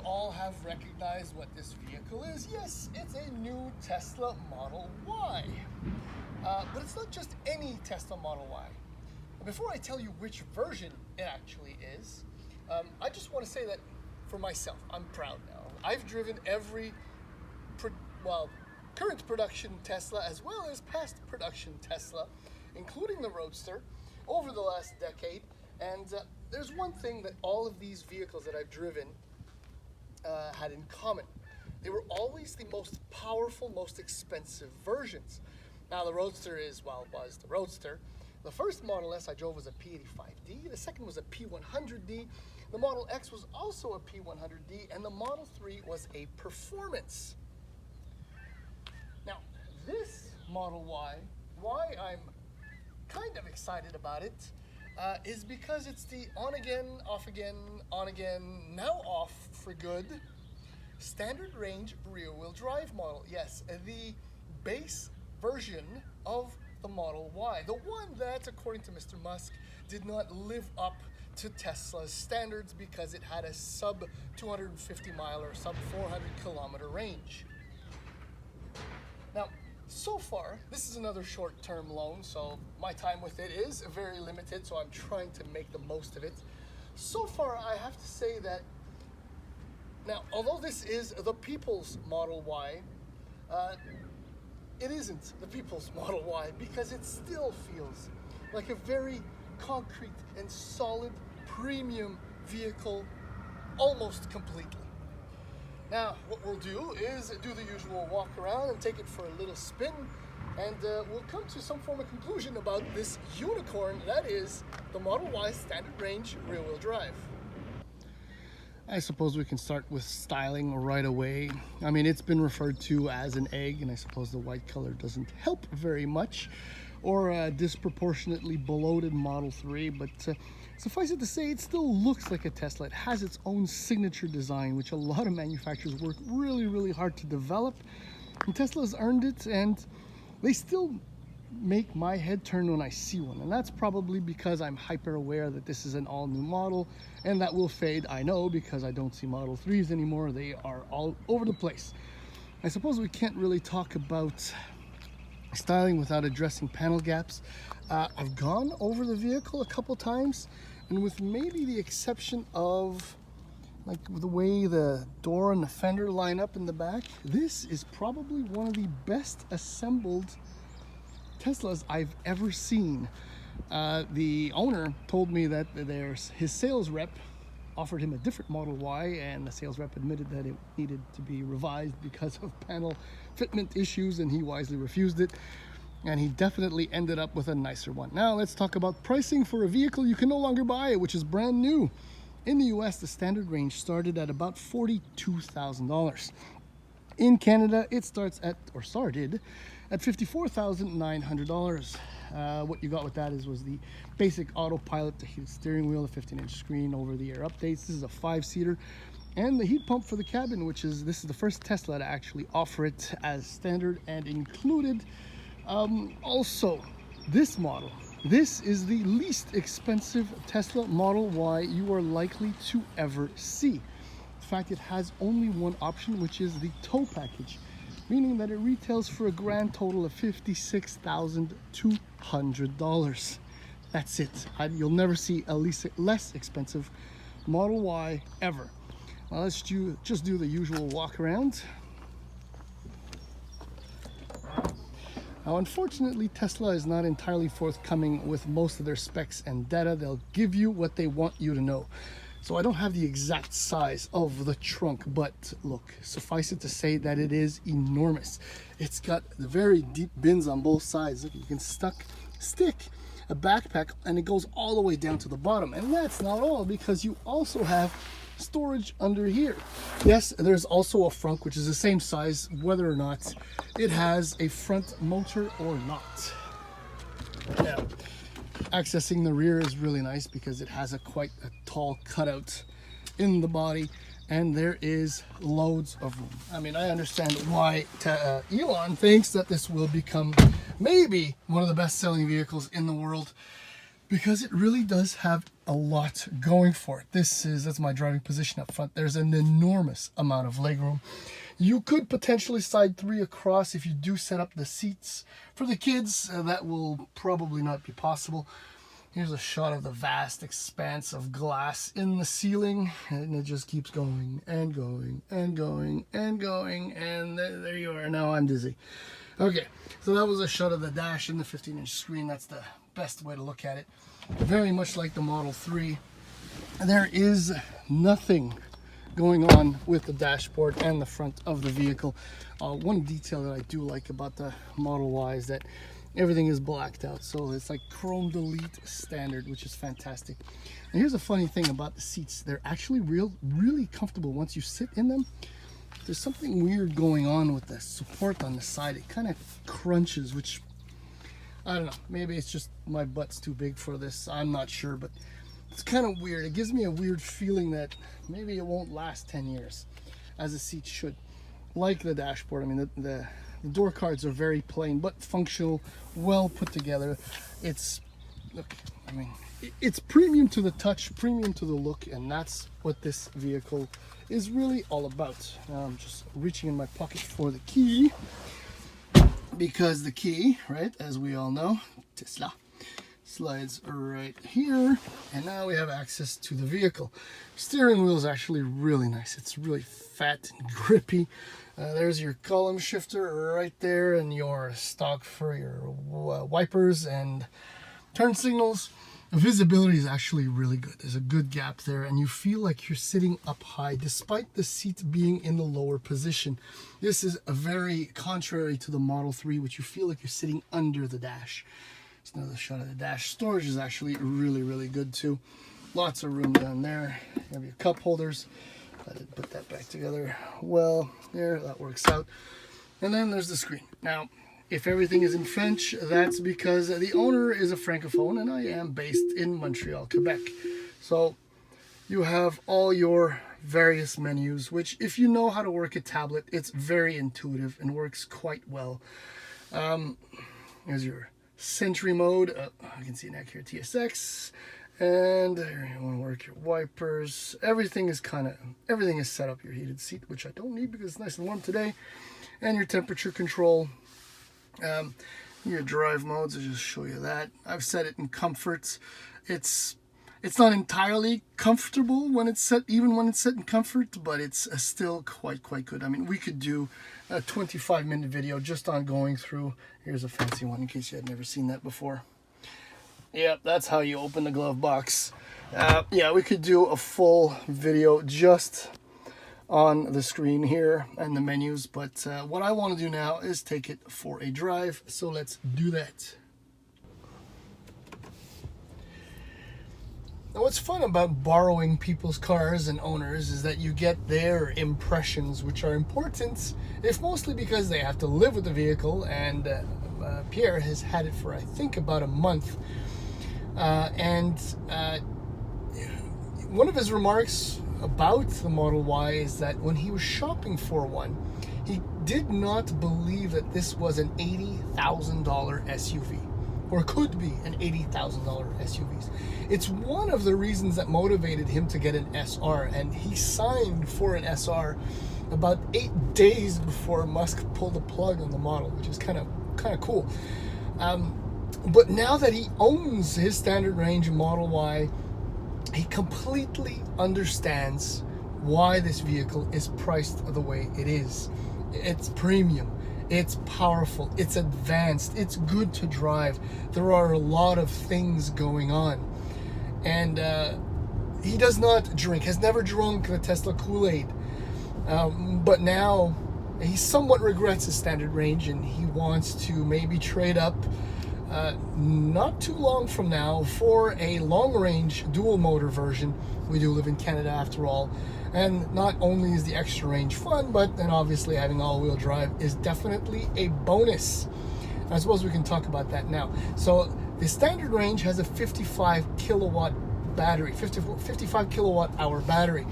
all have recognized what this vehicle is. Yes, it's a new Tesla Model Y. But it's not just any Tesla Model Y. Before I tell you which version it actually is, I just want to say that for myself, I'm proud now. I've driven every, current production Tesla as well as past production Tesla, including the Roadster, over the last decade. And there's one thing that all of these vehicles that I've driven had in common. They were always the most powerful, most expensive versions. Now the Roadster was the Roadster. The first Model S I drove was a P85D, the second was a P100D, the Model X was also a P100D, and the Model 3 was a Performance. Now, this Model Y, why I'm kind of excited about it, is because it's the on again, off again, on again, now off for good, standard range rear wheel drive model. Yes, the base version of the Model Y, the one that, according to Mr. Musk, did not live up to Tesla's standards because it had a sub 250 mile or sub 400 kilometer range. Now, so far, this is another short-term loan, so my time with it is very limited, so I'm trying to make the most of it. So far, I have to say that, now, although this is the People's Model Y, it isn't the People's Model Y because it still feels like a very concrete and solid premium vehicle almost completely. Now, what we'll do is do the usual walk around and take it for a little spin, and we'll come to some form of conclusion about this unicorn that is the Model Y standard range rear wheel drive. I suppose we can start with styling right away. I mean, it's been referred to as an egg, and I suppose the white color doesn't help very much, or a disproportionately bloated Model 3, but suffice it to say, it still looks like a Tesla. It has its own signature design, which a lot of manufacturers work really, really hard to develop, and Tesla's earned it, and they still make my head turn when I see one. And that's probably because I'm hyper aware that this is an all new model, and that will fade, I know, because I don't see Model 3s anymore. They are all over the place. I suppose we can't really talk about styling without addressing panel gaps. I've gone over the vehicle a couple times, and with maybe the exception of like the way the door and the fender line up in the back, this is probably one of the best assembled Teslas I've ever seen. The owner told me that his sales rep offered him a different Model Y, and the sales rep admitted that it needed to be revised because of panel fitment issues, and he wisely refused it, and he definitely ended up with a nicer one. Now let's talk about pricing for a vehicle you can no longer buy, which is brand new. In the US, the standard range started at about $42,000. In Canada, it started at $54,900. What you got with that was the basic autopilot, the heated steering wheel, the 15-inch screen, over-the-air updates. This is a 5-seater, and the heat pump for the cabin, this is the first Tesla to actually offer it as standard and included. Also, this model, this is the least expensive Tesla Model Y you are likely to ever see. In fact, it has only one option, which is the tow package, meaning that it retails for a grand total of $56,200. That's it. You'll never see a less expensive Model Y ever. Now let's just do the usual walk around. Now, unfortunately, Tesla is not entirely forthcoming with most of their specs and data. They'll give you what they want you to know. So I don't have the exact size of the trunk, but look, suffice it to say that it is enormous. It's got the very deep bins on both sides. Look, you can stick a backpack, and it goes all the way down to the bottom. And that's not all, because you also have storage under here. Yes, there's also a front, which is the same size, whether or not it has a front motor or not. Now, accessing the rear is really nice because it has quite a tall cutout in the body, and there is loads of room. I mean, I understand why Elon thinks that this will become maybe one of the best-selling vehicles in the world, because it really does have a lot going for it. That's my driving position up front. There's an enormous amount of legroom. You could potentially slide 3 across if you do set up the seats for the kids. That will probably not be possible. Here's a shot of the vast expanse of glass in the ceiling, and it just keeps going and going and going and going, and there you are. Now I'm dizzy. Okay, so that was a shot of the dash in the 15-inch screen. That's the best way to look at it. Very much like the Model 3, there is nothing going on with the dashboard and the front of the vehicle. One detail that I do like about the Model Y is that everything is blacked out, so it's like chrome delete standard, which is fantastic. And here's a funny thing about the seats: they're actually really comfortable once you sit in them. There's something weird going on with the support on the side. It kind of crunches, which I don't know, maybe it's just my butt's too big for this, I'm not sure, but it's kind of weird. It gives me a weird feeling that maybe it won't last 10 years, as a seat should. Like the dashboard, I mean, the door cards are very plain but functional, well put together. It's, look, I mean, it's premium to the touch, premium to the look, and that's what this vehicle is really all about. Now I'm just reaching in my pocket for the key, because the key, right, as we all know, Tesla, slides right here, and now we have access to the vehicle. Steering wheel is actually really nice. It's really fat and grippy. There's your column shifter right there, and your stock for your wipers and turn signals. The visibility is actually really good. There's a good gap there, and you feel like you're sitting up high despite the seat being in the lower position. This is a very contrary to the Model 3, which you feel like you're sitting under the dash. It's another shot of the dash. Storage is actually really good too. Lots of room down there. You have your cup holders. I didn't put that back together well. There, that works out. And then there's the screen. Now, if everything is in French, that's because the owner is a francophone and I am based in Montreal, Quebec. So you have all your various menus, which if you know how to work a tablet, it's very intuitive and works quite well. Here's your Sentry mode. You can see an accurate TSX. And there you want to work your wipers. Everything is set up. Your heated seat, which I don't need because it's nice and warm today. And your temperature control. Your drive modes, I'll just show you that. I've set it in comfort. It's not entirely comfortable when it's set, even when it's set in comfort, but it's still quite good. I mean, we could do a 25-minute video just on going through. Here's a fancy one in case you had never seen that before. Yep, that's how you open the glove box. Yeah, we could do a full video just on the screen here and the menus, but what I want to do now is take it for a drive, so let's do that. Now, what's fun about borrowing people's cars and owners is that you get their impressions, which are important, if mostly because they have to live with the vehicle, and Pierre has had it for I think about a month. One of his remarks about the Model Y is that when he was shopping for one, he did not believe that this was an $80,000 SUV, or could be an $80,000 SUV. It's one of the reasons that motivated him to get an SR, and he signed for an SR about 8 days before Musk pulled the plug on the model, which is kind of cool. But now that he owns his standard range Model Y, he completely understands why this vehicle is priced the way it is. It's premium, it's powerful, it's advanced, it's good to drive. There are a lot of things going on. And he does not drink, has never drunk the Tesla Kool-Aid. But now he somewhat regrets his standard range, and he wants to maybe trade up not too long from now for a long-range dual motor version. We do live in Canada after all, and not only is the extra range fun, but then obviously having all-wheel drive is definitely a bonus. I suppose we can talk about that now. So the standard range has a 55 kilowatt battery, 55 kilowatt hour battery.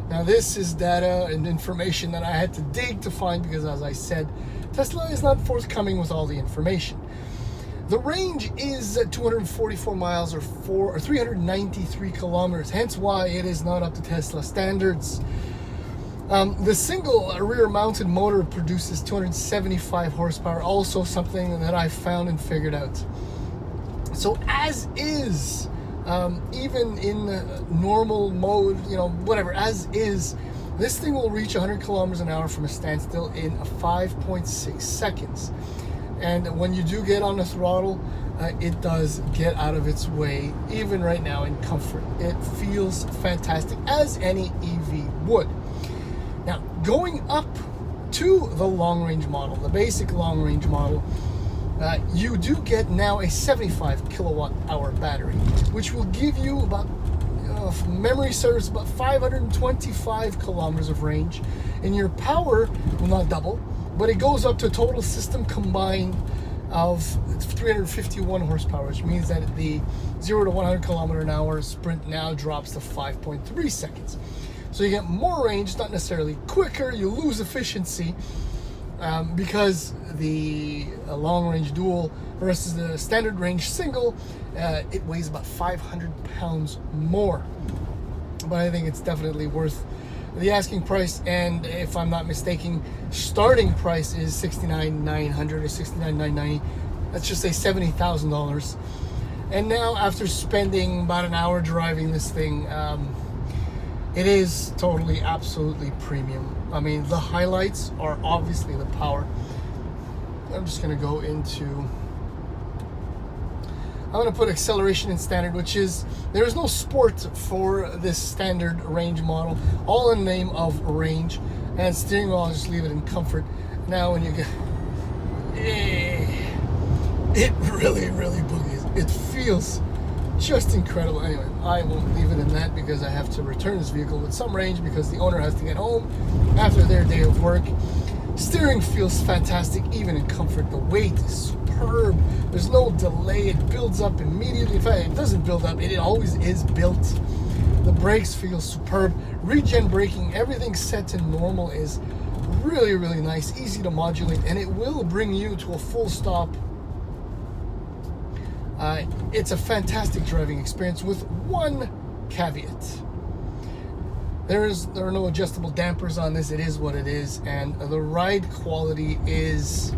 Now this is data and information that I had to dig to find because, as I said, Tesla is not forthcoming with all the information. The range is 244 miles or 393 kilometers, hence why it is not up to Tesla standards. The single rear-mounted motor produces 275 horsepower, also something that I found and figured out. So as is, even in normal mode, whatever, as is, this thing will reach 100 kilometers an hour from a standstill in 5.6 seconds. And when you do get on the throttle, it does get out of its way, even right now, in comfort. It feels fantastic, as any EV would. Now, going up to the long-range model, the basic long-range model, you do get now a 75 kilowatt-hour battery, which will give you about, if memory serves, about 525 kilometers of range. And your power will not double, but it goes up to a total system combined of 351 horsepower, which means that the 0 to 100 kilometer an hour sprint now drops to 5.3 seconds. So you get more range, not necessarily quicker. You lose efficiency because the long range dual versus the standard range single, it weighs about 500 pounds more. But I think it's definitely worth the asking price, and if I'm not mistaken, starting price is $69,900 or $69,990. Let's just say $70,000. And now, after spending about an hour driving this thing, it is totally, absolutely premium. I mean, the highlights are obviously the power. I'm just going to go into... I'm going to put acceleration in standard, which is, there is no sport for this standard range model, all in the name of range. And steering wheel, I'll just leave it in comfort. Now when you get, it really, really boogies. It feels just incredible. Anyway, I won't leave it in that because I have to return this vehicle with some range because the owner has to get home after their day of work. Steering feels fantastic, even in comfort. The weight is superb. There's no delay. It builds up immediately. In fact, it doesn't build up. It always is built. The brakes feel superb. Regen braking, everything set to normal is really, really nice. Easy to modulate, and it will bring you to a full stop. It's a fantastic driving experience with one caveat. There are no adjustable dampers on this. It is what it is, and the ride quality is,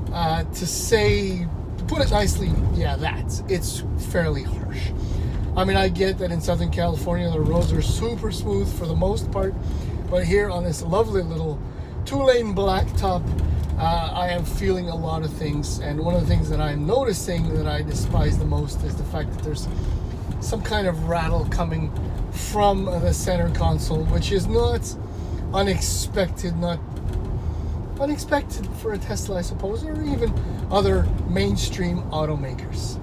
to put it nicely, it's fairly harsh. I mean, I get that in Southern California the roads are super smooth for the most part, but here on this lovely little 2-lane blacktop, I am feeling a lot of things, and one of the things that I'm noticing that I despise the most is the fact that there's some kind of rattle coming from the center console, which is not unexpected for a Tesla, I suppose, or even other mainstream automakers.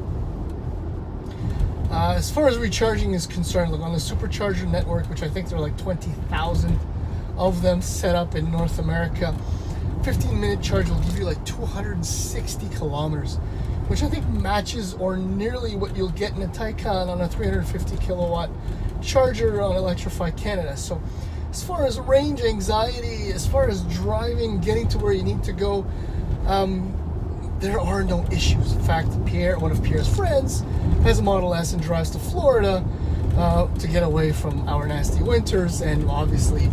As far as recharging is concerned, look, on the supercharger network, which I think there are like 20,000 of them set up in North America, 15-minute charge will give you like 260 kilometers, which I think matches or nearly what you'll get in a Taycan on a 350 kilowatt charger on Electrify Canada. So as far as range anxiety, as far as driving, getting to where you need to go, there are no issues. In fact, Pierre, one of Pierre's friends, has a Model S and drives to Florida to get away from our nasty winters, and obviously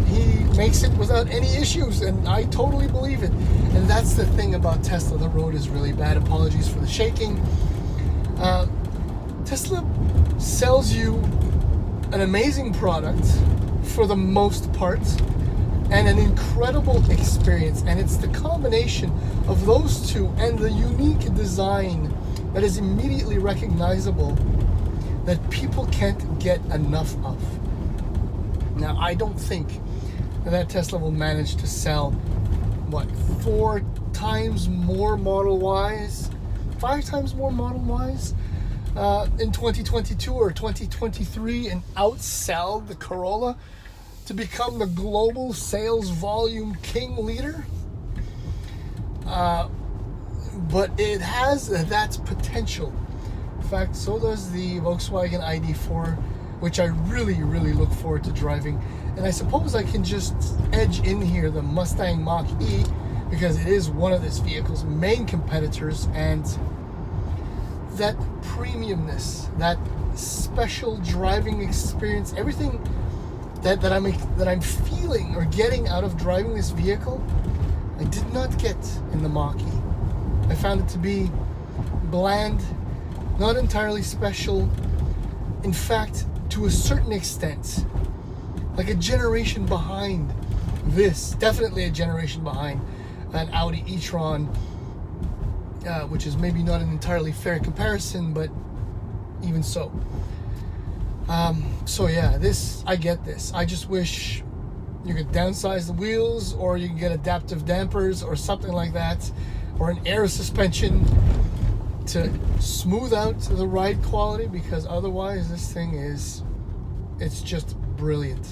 he makes it without any issues, and I totally believe it. And that's the thing about Tesla. The road is really bad. Apologies for the shaking. Tesla sells you an amazing product for the most part, and an incredible experience, and it's the combination of those two and the unique design that is immediately recognizable that people can't get enough of. Now, I don't think that Tesla will manage to sell 4 times more Model Ys, 5 times more Model Ys in 2022 or 2023 and outsell the Corolla to become the global sales volume king leader. But it has that potential. In fact, so does the Volkswagen ID4, which I really, really look forward to driving. And I suppose I can just edge in here the Mustang Mach-E, because it is one of this vehicle's main competitors, and that premiumness, that special driving experience, everything that I'm feeling or getting out of driving this vehicle, I did not get in the Mach-E. I found it to be bland, not entirely special. In fact, to a certain extent, like a generation behind this, definitely a generation behind an Audi e-tron, which is maybe not an entirely fair comparison, but even so. So yeah, I get this. I just wish you could downsize the wheels, or you can get adaptive dampers or something like that, or an air suspension to smooth out the ride quality, because otherwise this thing it's just brilliant.